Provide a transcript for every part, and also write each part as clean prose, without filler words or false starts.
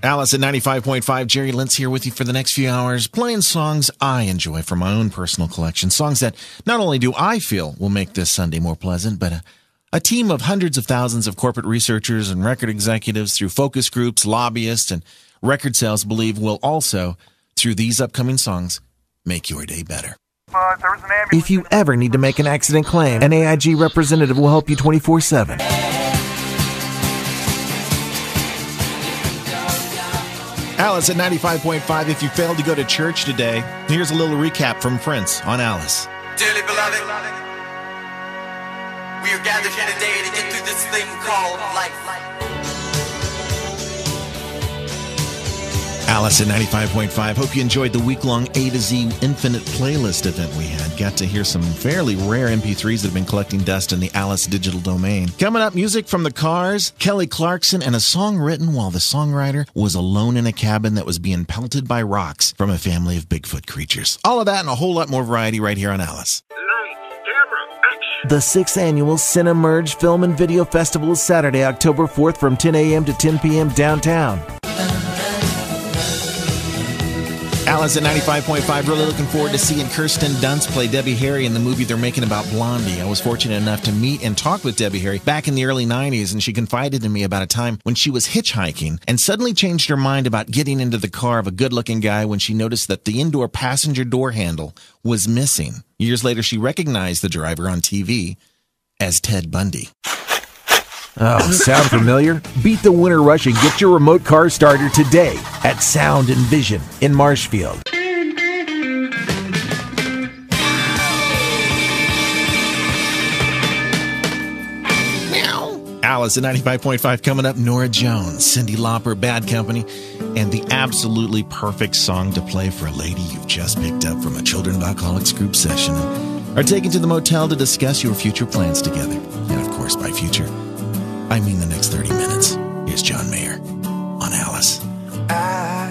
Alice at 95.5. Jerry Lentz here with you for the next few hours, playing songs I enjoy from my own personal collection. Songs that not only do I feel will make this Sunday more pleasant, but a team of hundreds of thousands of corporate researchers and record executives through focus groups, lobbyists, and record sales believe will also, through these upcoming songs, make your day better. If you ever need to make an accident claim, an AIG representative will help you 24/7. Alice at 95.5. If you failed to go to church today, here's a little recap from Prince on Alice. Dearly beloved, we are gathered here today to get through this thing called life. Alice at 95.5. Hope you enjoyed the week-long A to Z Infinite playlist event we had. Got to hear some fairly rare MP3s that have been collecting dust in the Alice digital domain. Coming up, music from the Cars, Kelly Clarkson, and a song written while the songwriter was alone in a cabin that was being pelted by rocks from a family of Bigfoot creatures. All of that and a whole lot more variety right here on Alice. The 6th Annual Cinemerge Film and Video Festival is Saturday, October 4th from 10 a.m. to 10 p.m. downtown. Alice at 95.5. Really looking forward to seeing Kirsten Dunst play Debbie Harry in the movie they're making about Blondie. I was fortunate enough to meet and talk with Debbie Harry back in the early 90s, and she confided in me about a time when she was hitchhiking and suddenly changed her mind about getting into the car of a good-looking guy when she noticed that the indoor passenger door handle was missing. Years later, she recognized the driver on TV as Ted Bundy. Oh, sound familiar? Beat the winter rush and get your remote car starter today at Sound and Vision in Marshfield. Alice at 95.5 coming up. Nora Jones, Cyndi Lauper, Bad Company, and the absolutely perfect song to play for a lady you've just picked up from a Children of Alcoholics group session and are taken to the motel to discuss your future plans together. And of course, by future, I mean the next 30 minutes. Here's John Mayer on Alice. I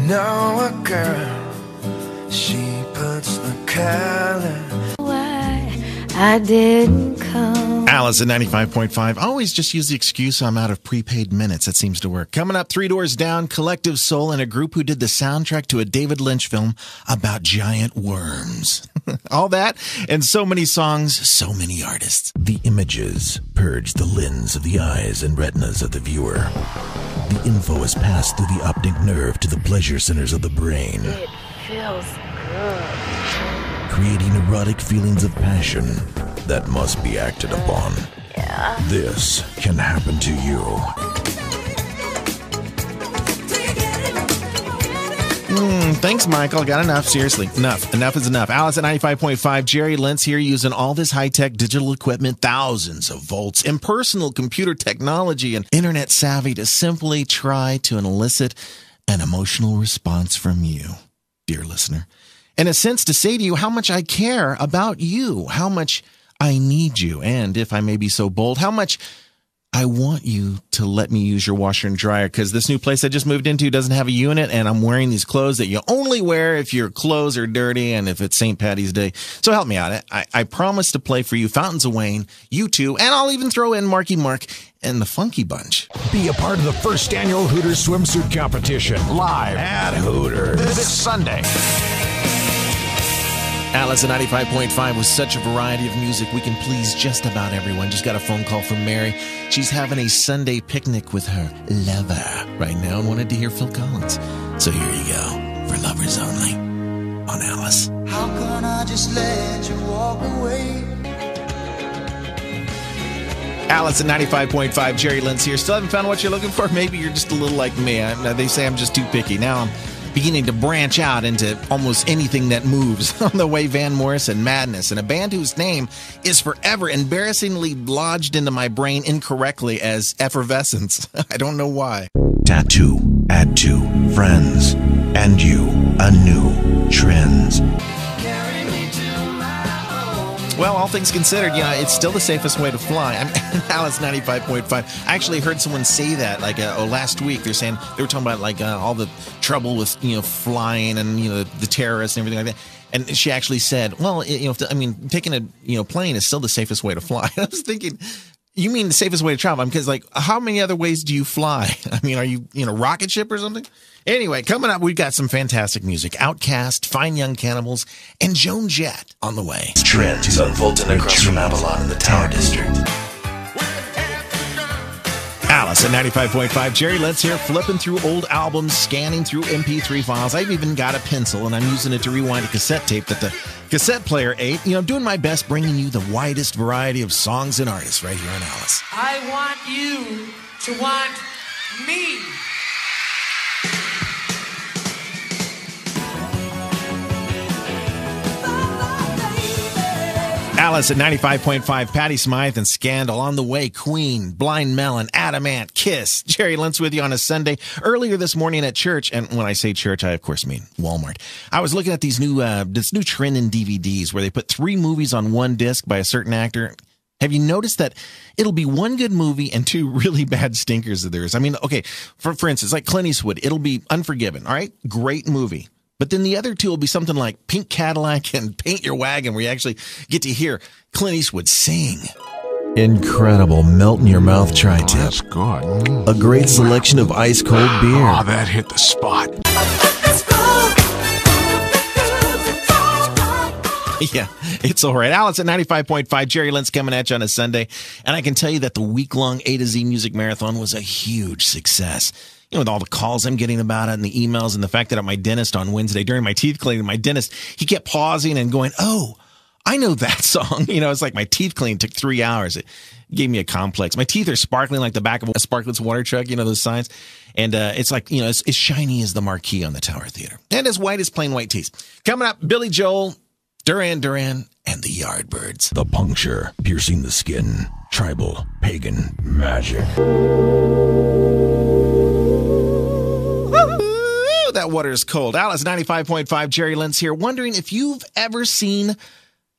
know a girl, she puts the color. Why I didn't come. Alice at 95.5. I always just use the excuse I'm out of prepaid minutes. That seems to work. Coming up, Three Doors Down, Collective Soul, and a group who did the soundtrack to a David Lynch film about giant worms. All that and so many songs, so many artists. The images purge the lens of the eyes and retinas of the viewer. The info is passed through the optic nerve to the pleasure centers of the brain. It feels good. Creating erotic feelings of passion that must be acted upon. Yeah. This can happen to you. Thanks, Michael. Got enough. Seriously, enough. Enough is enough. Alice at 95.5. Jerry Lentz here using all this high-tech digital equipment, thousands of volts, impersonal computer technology, and internet savvy to simply try to elicit an emotional response from you, dear listener. In a sense, to say to you how much I care about you, how much I need you, and if I may be so bold, how much I want you to let me use your washer and dryer, because this new place I just moved into doesn't have a unit, and I'm wearing these clothes that you only wear if your clothes are dirty and if it's St. Patty's Day. So help me out. I promise to play for you Fountains of Wayne, U2, and I'll even throw in Marky Mark and the Funky Bunch. Be a part of the first annual Hooters swimsuit competition, live at Hooters this Sunday. Alice at 95.5 with such a variety of music, we can please just about everyone. Just got a phone call from Mary. She's having a Sunday picnic with her lover right now and wanted to hear Phil Collins. So here you go for Lovers Only on Alice. How can I just let you walk away? Alice at 95.5, Jerry Lentz here. Still haven't found what you're looking for? Maybe you're just a little like me. They say I'm just too picky. Now I'm beginning to branch out into almost anything that moves on the way Van Morrison Madness, and a band whose name is forever embarrassingly lodged into my brain incorrectly as Effervescence. I don't know why. Tattoo, add to, friends, and you, a new trends. Well, all things considered, yeah, it's still the safest way to fly. I'm Alice 95.5. I actually heard someone say that last week. They're saying they were talking about all the trouble with flying and the terrorists and everything like that. And she actually said, well, taking a plane is still the safest way to fly. I was thinking, You mean the safest way to travel? Because, like, how many other ways do you fly? I mean, are you in a rocket ship or something? Anyway, coming up, we've got some fantastic music. Outkast, Fine Young Cannibals, and Joan Jett on the way. Trends unfolding across from Avalon in the Tower District. Alice at 95.5. Jerry Lentz here, flipping through old albums, scanning through MP3 files. I've even got a pencil, and I'm using it to rewind a cassette tape that the cassette player ate. You know, doing my best, bringing you the widest variety of songs and artists right here on Alice. I want you to want me. Alice at 95.5, Patti Smythe and Scandal on the way, Queen, Blind Melon, Adamant, Kiss. Jerry Lentz with you on a Sunday. Earlier this morning at church, and when I say church, I of course mean Walmart. I was looking at these this new trend in DVDs where they put 3 movies on one disc by a certain actor. Have you noticed that it'll be 1 good movie and 2 really bad stinkers of theirs? I mean, okay, for instance, like Clint Eastwood, it'll be Unforgiven, all right? Great movie. But then the other 2 will be something like Pink Cadillac and Paint Your Wagon, where you actually get to hear Clint Eastwood sing. Incredible melt-in-your-mouth tri-tip. That's good. A great selection of ice-cold beer. Oh, that hit the spot. Yeah, it's all right. Alice at 95.5, Jerry Lentz coming at you on a Sunday. And I can tell you that the week-long A to Z Music Marathon was a huge success. You know, with all the calls I'm getting about it and the emails and the fact that at my dentist on Wednesday during my teeth cleaning, my dentist, he kept pausing and going, oh, I know that song. You know, it's like my teeth cleaning took 3 hours. It gave me a complex. My teeth are sparkling like the back of a Sparklets water truck, you know, those signs. And it's like, you know, it's as shiny as the marquee on the Tower Theater. And as white as plain white teeth. Coming up, Billy Joel, Duran Duran, and the Yardbirds. The puncture, piercing the skin. Tribal, pagan, magic. That water is cold. Alice 95.5, Jerry Lentz here, wondering if you've ever seen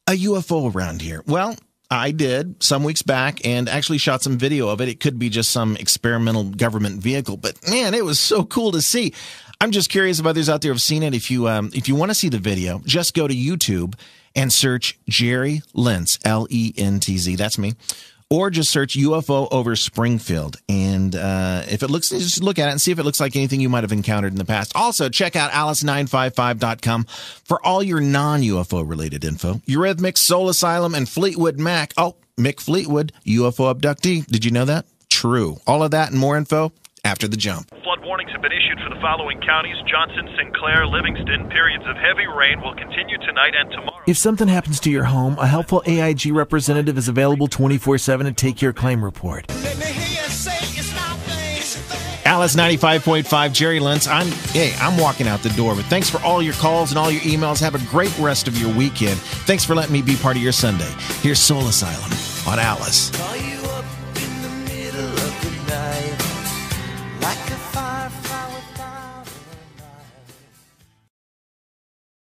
a UFO around here. Well, I did some weeks back and actually shot some video of it. It could be just some experimental government vehicle, but man, it was so cool to see. I'm just curious if others out there have seen it. If you want to see the video, just go to YouTube and search Jerry Lentz, Lentz. That's me. Or just search UFO over Springfield. And if it looks, just look at it and see if it looks like anything you might have encountered in the past. Also, check out alice955.com for all your non-UFO related info. Eurythmics, Soul Asylum, and Fleetwood Mac. Oh, Mick Fleetwood, UFO abductee. Did you know that? True. All of that and more info after the jump. Flood warnings have been issued for the following counties: Johnson, Sinclair, Livingston. Periods of heavy rain will continue tonight and tomorrow. If something happens to your home, a helpful AIG representative is available 24/7 to take your claim report. Alice 95.5, Jerry Lentz. I'm walking out the door, but thanks for all your calls and all your emails. Have a great rest of your weekend. Thanks for letting me be part of your Sunday. Here's Soul Asylum on Alice.